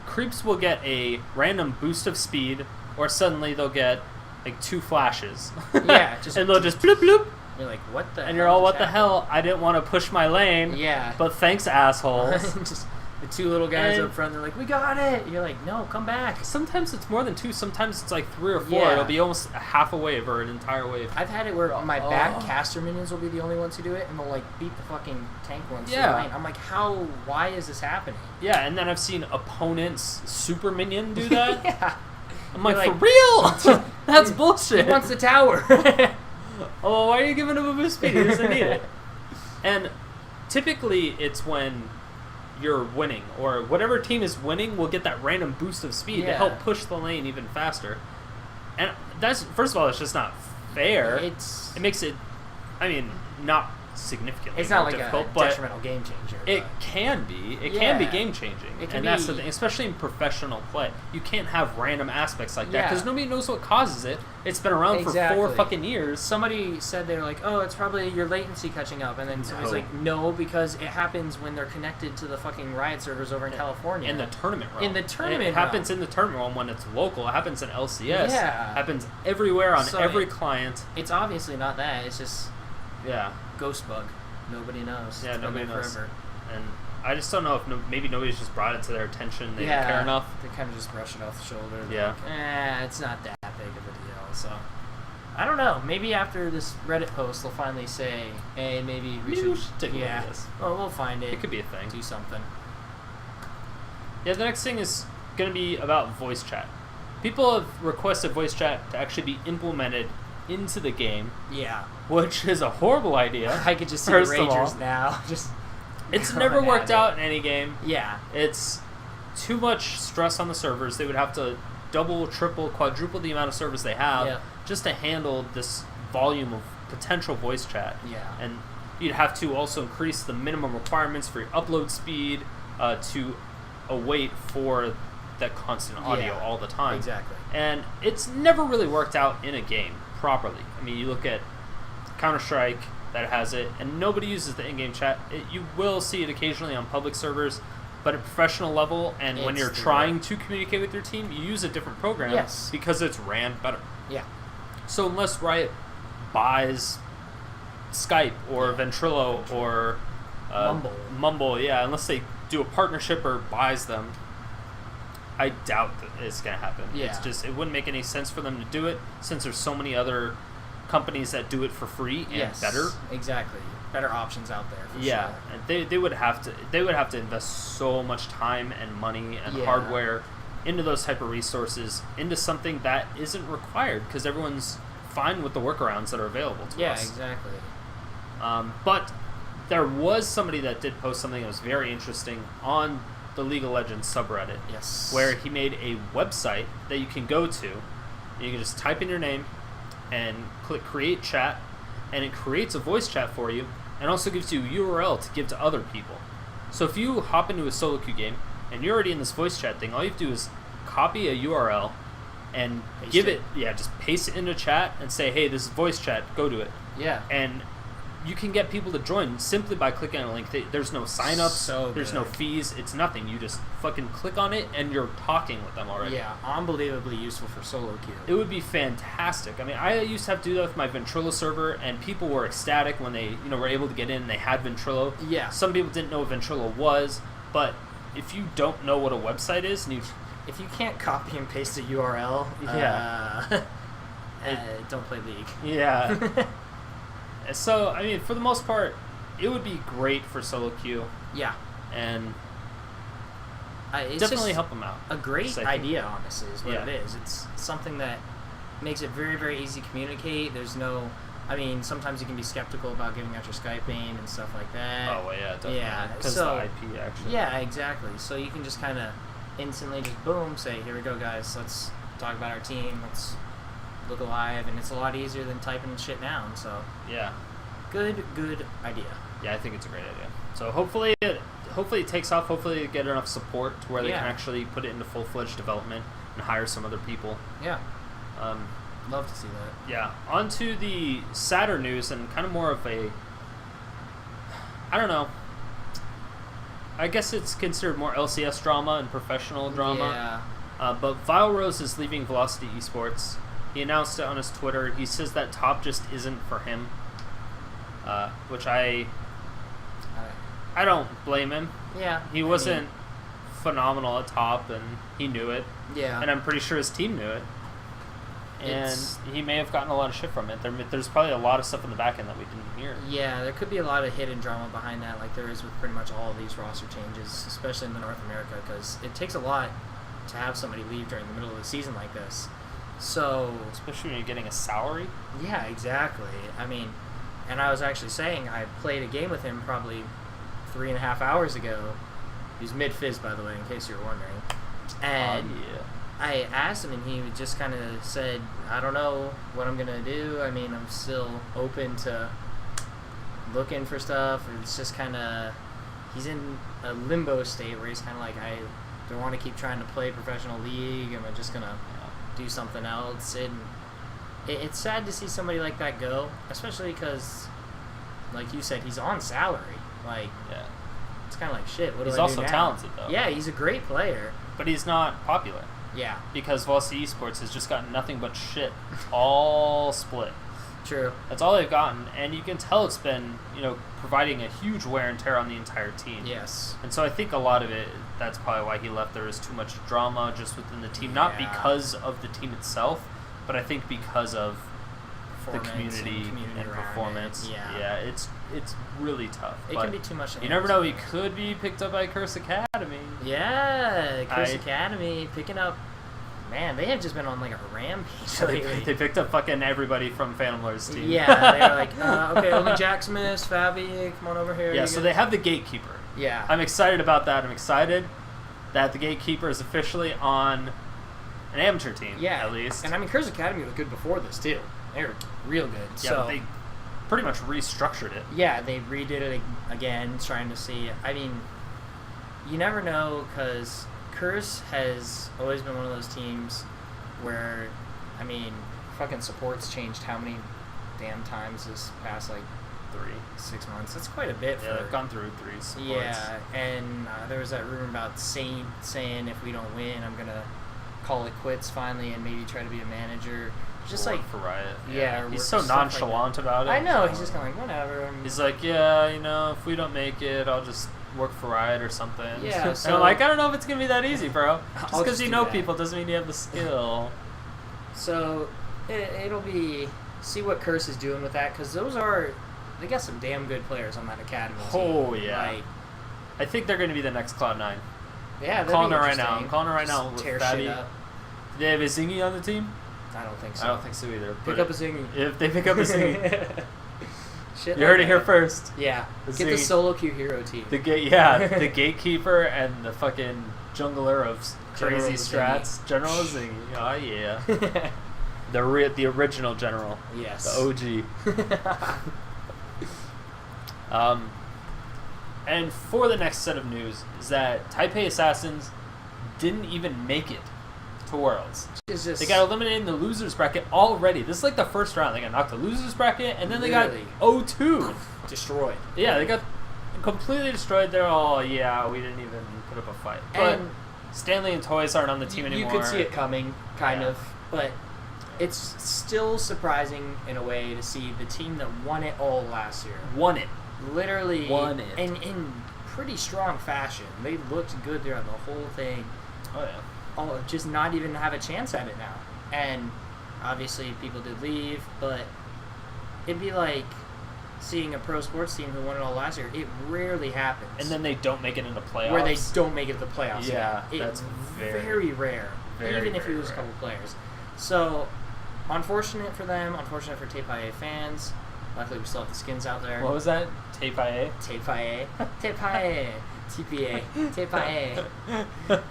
creeps will get a random boost of speed, or suddenly they'll get, like, 2 flashes. Yeah, just- and they'll just bloop bloop, You're like, what the and hell you're all, just what the happened? hell? I didn't want to push my lane. Yeah. But thanks, assholes. just The two little guys up front, they're like, we got it! You're like, no, come back. Sometimes it's more than two, sometimes it's like 3 or 4. Yeah. It'll be almost a half a wave or an entire wave. I've had it where my back caster minions will be the only ones who do it, and they'll like beat the fucking tank ones. Yeah. I'm like, why is this happening? Yeah, and then I've seen opponents' super minion do that. Yeah. I'm like, for real? That's bullshit. He wants the tower. Oh, why are you giving him a boost speed? He doesn't need it. And typically it's when you're winning, or whatever team is winning will get that random boost of speed to help push the lane even faster. And that's, first of all, it's just not fair. It makes it, I mean, not significantly it's not more like difficult, a but detrimental game changer. it can be. It can be game changing, and that's the thing. Especially in professional play, you can't have random aspects like that because nobody knows what causes it. It's been around for 4 fucking years. Somebody said they were like, "Oh, it's probably your latency catching up," and then somebody's like, "No, because it happens when they're connected to the fucking Riot servers over in California." In the tournament realm. In the tournament it happens in the tournament realm when it's local. It happens in LCS. Yeah. It happens everywhere on every client. It's obviously not that. It's just ghost bug. Nobody knows. Yeah, nobody knows. Forever. And I just don't know if maybe nobody's just brought it to their attention. They didn't care enough. They kind of just brush it off the shoulder. Yeah. Like, it's not that big of a deal. So, I don't know. Maybe after this Reddit post, they'll finally say, hey, maybe we should take a look at this. Well, we'll find it. It could be a thing. Do something. Yeah, the next thing is going to be about voice chat. People have requested voice chat to actually be implemented into the game. Yeah. Which is a horrible idea. I could just see the Rangers now. It's never worked out in any game. Yeah. It's too much stress on the servers. They would have to double, triple, quadruple the amount of servers they have just to handle this volume of potential voice chat. Yeah. And you'd have to also increase the minimum requirements for your upload speed to await for that constant audio all the time. Exactly. And it's never really worked out in a game properly. I mean, you look at Counter-Strike that has it, and nobody uses the in-game chat. You will see it occasionally on public servers, but at professional level, and when you're trying to communicate with your team, you use a different program because it's ran better. Yeah. So unless Riot buys Skype or Ventrilo or Mumble, unless they do a partnership or buys them, I doubt that it's going to happen. Yeah. It's just, it wouldn't make any sense for them to do it since there's so many other companies that do it for free and better. Exactly. Better options out there for sure. And they would have to invest so much time and money and hardware into those type of resources, into something that isn't required because everyone's fine with the workarounds that are available to us. Yeah, exactly. But there was somebody that did post something that was very interesting on the League of Legends subreddit. Yes. Where he made a website that you can go to. You can just type in your name and click create chat, and it creates a voice chat for you and also gives you a URL to give to other people. So if you hop into a solo queue game and you're already in this voice chat thing, all you have to do is copy a URL and just paste it into chat and say, hey, this is voice chat, go to it. Yeah. And you can get people to join simply by clicking on a link. There's no sign-ups, there's no fees, it's nothing. You just fucking click on it and you're talking with them already. Yeah, unbelievably useful for solo queue. It would be fantastic. I mean, I used to have to do that with my Ventrilo server, and people were ecstatic when they were able to get in and they had Ventrilo. Yeah. Some people didn't know what Ventrilo was, but if you don't know what a website is, and if you can't copy and paste a URL, don't play League. Yeah. So, I mean, for the most part, it would be great for solo queue. Yeah. And it's definitely help them out. A great idea, honestly, is what it is. It's something that makes it very, very easy to communicate. There's no... I mean, sometimes you can be skeptical about giving out your Skype name and stuff like that. Oh, well, yeah, definitely. Yeah. Because the IP, actually. Yeah, exactly. So you can just kind of instantly just, boom, say, here we go, guys. Let's talk about our team. Let's look alive, and it's a lot easier than typing shit down. So yeah, good idea. Yeah, I think it's a great idea. So hopefully it takes off. Hopefully they get enough support to where they can actually put it into full-fledged development and hire some other people. Yeah. Love to see that. Yeah. On to the sadder news and kind of more of a, I don't know, I guess it's considered more LCS drama and professional drama. Yeah. But Vile Rose is leaving Velocity Esports. He announced it on his Twitter. He says that top just isn't for him, which I don't blame him. Yeah. He wasn't phenomenal at top, and he knew it. Yeah. And I'm pretty sure his team knew it. And he may have gotten a lot of shit from it. There's probably a lot of stuff in the back end that we didn't hear. Yeah, there could be a lot of hidden drama behind that, like there is with pretty much all of these roster changes, especially in the North America, because it takes a lot to have somebody leave during the middle of the season like this. So, especially when you're getting a salary. Yeah, exactly. I mean, and I was actually saying I played a game with him probably 3.5 hours ago. He's mid-fizz, by the way, in case you were wondering. And yeah. I asked him, and he just kind of said, I don't know what I'm going to do. I mean, I'm still open to looking for stuff. It's just kind of, he's in a limbo state where he's kind of like, I don't want to keep trying to play professional league. Am I just going to do something else? And it's sad to see somebody like that go, especially because, like you said, he's on salary. Like, yeah. It's kind of like, shit, what do I do now? He's also talented, though. Yeah, he's a great player. But he's not popular. Yeah. Because Velocity Esports has just gotten nothing but shit. All split. True. That's all they've gotten. And you can tell it's been, providing a huge wear and tear on the entire team. Yes. And so I think a lot of it, that's probably why he left. There was too much drama just within the team. Not because of the team itself, but I think because of the community and performance. Yeah, it's really tough. It can be too much. You never know. He could be picked up by Curse Academy. Yeah, Curse Academy picking up. Man, they have just been on like a rampage lately. They picked up fucking everybody from Phantom Lord's team. Yeah, they were like, okay, only Jack Smith, Fabi, come on over here. Yeah, so they have the Gatekeeper. Yeah. I'm excited about that. I'm excited that the Gatekeeper is officially on an amateur team, at least. And I mean, Curse Academy was good before this, too. They were real good. Yeah, so they pretty much restructured it. Yeah, they redid it again, trying to see. I mean, you never know, because Curse has always been one of those teams where, I mean, fucking support's changed how many damn times this past, 6 months. That's quite a bit. Yeah, they've gone through 3 supports. Yeah, and there was that rumor about Saint saying if we don't win, I'm going to call it quits finally and maybe try to be a manager. Just for Riot. Yeah. He's so nonchalant about it. I know, he's just kind of like, whatever. He's like, if we don't make it, I'll just work for Riot or something. Yeah, so I'm like, I don't know if it's going to be that easy, bro. Just because you know that. people doesn't mean you have the skill. So it'll be, see what Curse is doing with that, because they got some damn good players on that academy team. Oh, yeah. I think they're going to be the next Cloud9. Yeah, I'm calling it right now. I'm calling it right now. Tear shit up. Do they have a Zingy on the team? I don't think so. I don't think so either. Pick up a Zingy. If they pick up a Zingy. Shit, you heard it here first. Yeah. Get the solo queue hero team. The Gatekeeper and the fucking jungler of crazy strats. General Zingy. Oh, yeah. the original general. Yes. The OG. And for the next set of news is that Taipei Assassins didn't even make it to Worlds. They got eliminated in the losers bracket already. This is like the first round. They got knocked to losers bracket, and then they got 0-2. Destroyed. Yeah, they got completely destroyed. They're all, we didn't even put up a fight. But Stanley and Toys aren't on the team anymore. You could see it coming, kind of. But it's still surprising in a way to see the team that won it all last year. Literally won it. And in pretty strong fashion. They looked good throughout the whole thing. Oh, yeah. Just not even have a chance at it now. And obviously people did leave, but it'd be like seeing a pro sports team who won it all last year. It rarely happens. And then they don't make it into playoffs. Where they don't make it to the playoffs. Yeah, that's very rare. Even if you lose a couple players. So, unfortunate for them, unfortunate for Taipei fans. Luckily, we still have the skins out there. What was that? Taipei? Taipei. TPA. Taipei.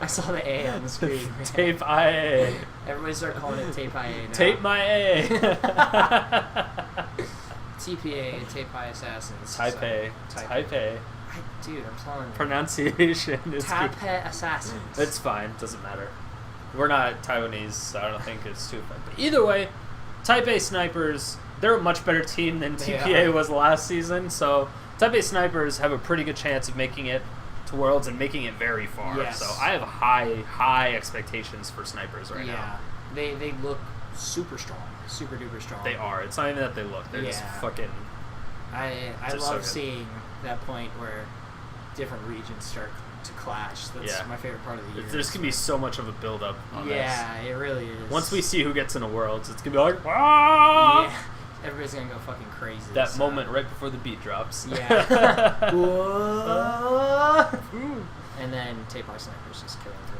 I saw the A on the screen. Taipei. Everybody start calling it Taipei now. Tape my A. TPA, Taipei Assassins. Taipei. Dude, I'm telling you. Pronunciation is Taipei Assassins. It's fine. Doesn't matter. We're not Taiwanese, so I don't think it's too bad. But either way, Taipei Snipers, they're a much better team than TPA was last season, so Taipei Snipers have a pretty good chance of making it to Worlds and making it very far. Yes. So I have high expectations for Snipers right now. Yeah, they look super strong, super duper strong. They are. It's not even that they look. They're just fucking. I love seeing that point where different regions start to clash. That's my favorite part of the year. There's gonna be so much of a build up on this. Yeah, it really is. Once we see who gets in the Worlds, it's gonna be like, ah! Yeah. Everybody's gonna go fucking crazy. That moment right before the beat drops. Yeah. And then Tape-R Snipers just killing through.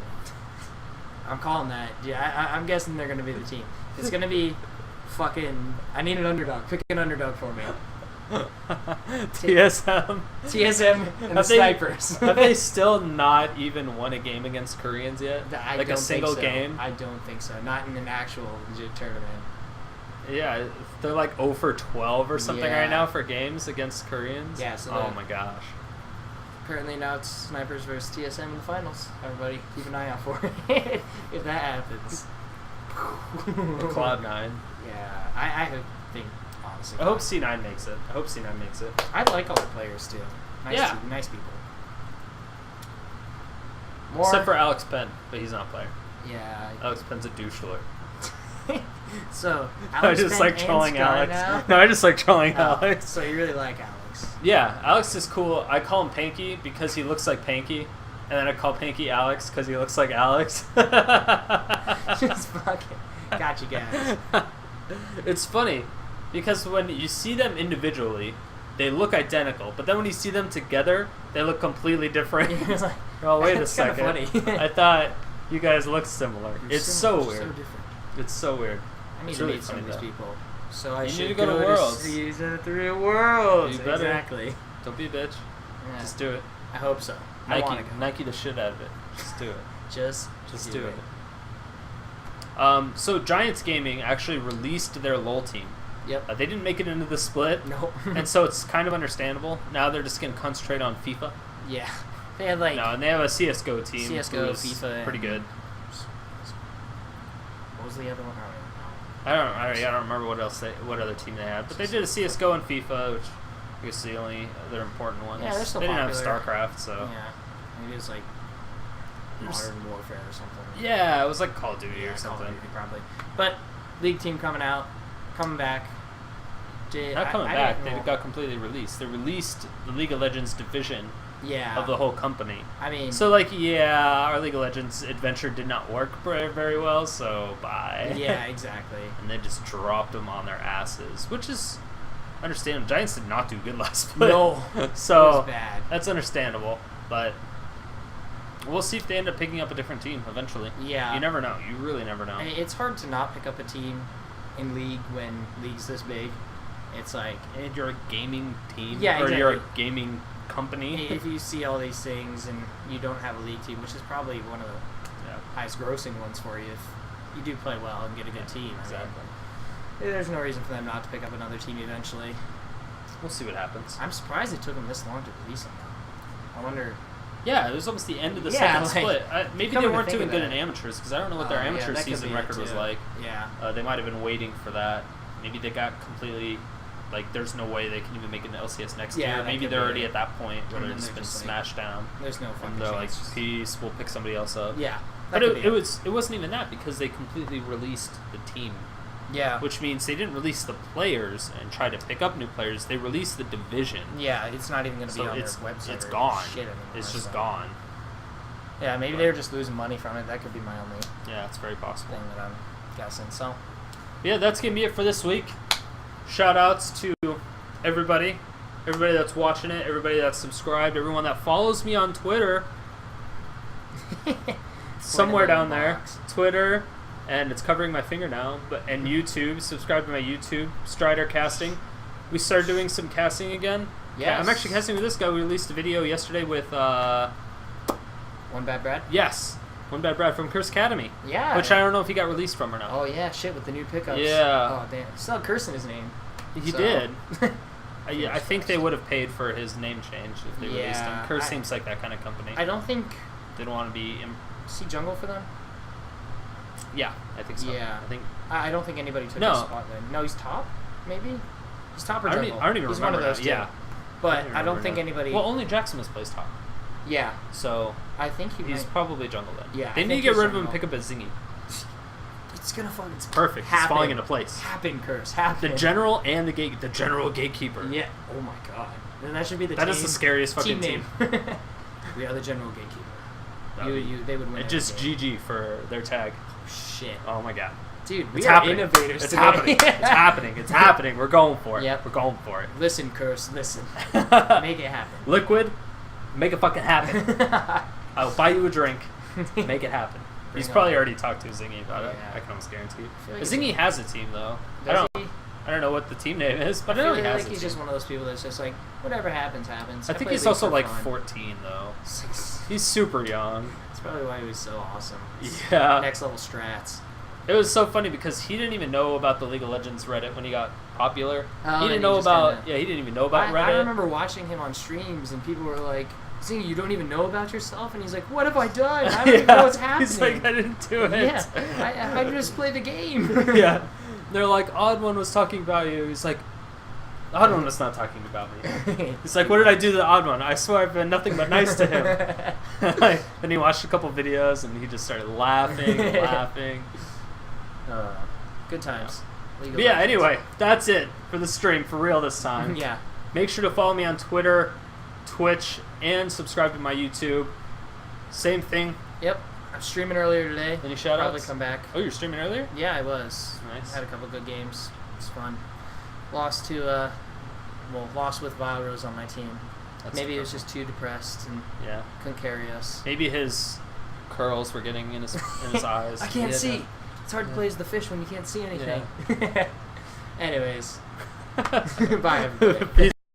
I'm calling that. Yeah, I'm guessing they're gonna be the team. It's gonna be fucking. I need an underdog. Pick an underdog for me. TSM. TSM and the Snipers. Have they still not even won a game against Koreans yet? Like a single game? I don't think so. Not in an actual legit tournament. Yeah, they're like 0 for 12 or something right now for games against Koreans. Yeah, so oh my gosh. Apparently now it's Snipers versus TSM in the finals. Everybody keep an eye out for it if that happens. Cloud9. Yeah, I think, honestly. I hope C9 makes it. I like all the players too. Nice people. More? Except for Alex Penn, but he's not a player. Yeah. Alex Penn's a douche lord. So, Alex I just Penn like and trolling Sky Alex. now? No, I just like trolling Alex. So you really like Alex? Yeah, Alex is cool. I call him Panky because he looks like Panky, and then I call Panky Alex because he looks like Alex. Just fucking got you guys. It's funny because when you see them individually, they look identical, but then when you see them together, they look completely different. It's like, oh, wait a it's second. kinda funny. I thought you guys looked similar. You're It's so weird. So different. It's so weird. I need It's to really meet some of funny, these though. people. So I You should need to go to Worlds. Season 3 Worlds. You better. Exactly. Don't be a bitch. Yeah. Just do it. I hope so. I want to go. Nike the shit out of it. Just do it. Just do it. So Giants Gaming actually released their LoL team. Yep. They didn't make it into the split. Nope. And so it's kind of understandable. Now they're just going to concentrate on FIFA. Yeah. They had like... No, and they have a CSGO team. CSGO, who's FIFA. Pretty good. What was the other one? I don't remember what other team they had. But they did a CSGO and FIFA, which I guess the only other important ones. Yeah, they're still They didn't popular. have StarCraft, so... Yeah. Maybe it was like Modern Warfare or something. Yeah, it was like Call of Duty or Call something. of Duty, probably. But League team coming back. Not coming back. They got completely released. They released the League of Legends division of the whole company. I mean... So, like, our League of Legends adventure did not work very well, so bye. Yeah, exactly. And they just dropped them on their asses, which is understandable. Giants did not do good last split. No. So, it was bad. That's understandable, but we'll see if they end up picking up a different team eventually. Yeah. You never know. You really never know. It's hard to not pick up a team in League when League's this big. It's like... And you're a gaming team. Yeah, exactly. Or you're a gaming company. If you see all these things and you don't have a League team, which is probably one of the highest grossing ones for you, if you do play well and get a good team. Exactly. I mean, there's no reason for them not to pick up another team eventually. We'll see what happens. I'm surprised it took them this long to release them, though. I wonder... Yeah, it was almost the end of the Yeah, second like, split. Maybe coming they to weren't think doing of good that. in amateurs, because I don't know what their Yeah, amateur that could season be it, record was too. like. Yeah. They might have been waiting for that. Maybe they got completely... Like, there's no way they can even make it to LCS next Yeah, year. that Maybe could they're be already it. at that point where And they've then just they're been just like, smashed down. There's no fucking And they're like, chance. peace, we'll pick somebody else up. Yeah. But it wasn't even that, because they completely released the team. Yeah. Which means they didn't release the players and try to pick up new players. They released the division. Yeah, it's not even going to be So on it's their website. it's or gone. Shit anymore, It's just so. gone. Yeah, maybe they were just losing money from it. That could be my only Yeah, it's very possible. thing that I'm guessing. So, Yeah, that's going to be it for this week. Shout outs to everybody that's watching it, everybody that's subscribed, everyone that follows me on Twitter. Somewhere down there. Twitter, and it's covering my finger now, and YouTube. Subscribe to my YouTube, Strider Casting. We started doing some casting again. Yeah, I'm actually casting with this guy. We released a video yesterday with, One Bad Brad? yes, One Bad Brad from Curse Academy. Yeah. Which I don't know if he got released from or not. Oh, yeah, shit, with the new pickups. Yeah. Oh, damn. Still cursing his name. He So- did. I think they would have paid for his name change if they released him. Yeah, Curse seems like that kind of company. I don't think... They don't want to be... Is he jungle for them? Yeah, I think so. Yeah. I think... I don't think anybody took No. his spot then. No, he's top? Maybe? He's top or I don't, jungle? I don't even he's remember one of those now. two. Yeah. But I remember don't think now. anybody... Well, only Jackson plays top. Yeah. So I think he's might... probably jungle then. Yeah, They I need to think get he's rid of him and jungle. pick up a Zingy. It's gonna fucking... It's perfect. Happen. It's falling into place. Happen, curse. Happen. The general and the general gatekeeper. Yeah. Oh my god. Then that should be the That team. is the scariest fucking team team. name. We are the general gatekeeper. They would win. It's just GG for their tag. Oh, shit. Oh my god. Dude, we It's are happening. innovators It's today. happening. It's happening. It's happening. We're going for it. Yep. We're going for it. Listen, Curse, listen. Make it happen. Liquid, make it fucking happen. I'll buy you a drink. Make it happen. He's probably already talked to Zingy about it. I can almost guarantee. Like Zingy has a team though. Does he? I don't know what the team name is, but I know he has like he's just one of those people that's just like, whatever happens, happens. I think play he's League also for like fun. 14 though. He's super young. That's probably why he was so awesome. Yeah. Next level strats. It was so funny because he didn't even know about the League of Legends Reddit when he got popular. Oh, He didn't know about he didn't even know about Reddit. I remember watching him on streams and people were like, Zingy, you don't even know about yourself? And he's like, what have I done? I don't even know what's happening. He's like, I didn't do it. Yeah, I just play the game. Yeah. They're like, Odd One was talking about you. He's like, Odd One was not talking about me. He's like, what did I do to the Odd One? I swear I've been nothing but nice to him. Then he watched a couple videos and he just started laughing and laughing. Good times. But yeah, anyway, that's it for the stream, for real this time. Yeah. Make sure to follow me on Twitter, Twitch, and subscribe to my YouTube. Same thing. Yep. I'm streaming earlier today. Any shout Probably outs? come back. Oh, you're streaming earlier? Yeah, I was. Nice. Had a couple good games. It's fun. Lost with Valros on my team. Maybe he was just too depressed and couldn't carry us. Maybe his curls were getting in his eyes. I can't see. It's hard to play as the fish when you can't see anything. Anyways. Bye, everybody. Peace.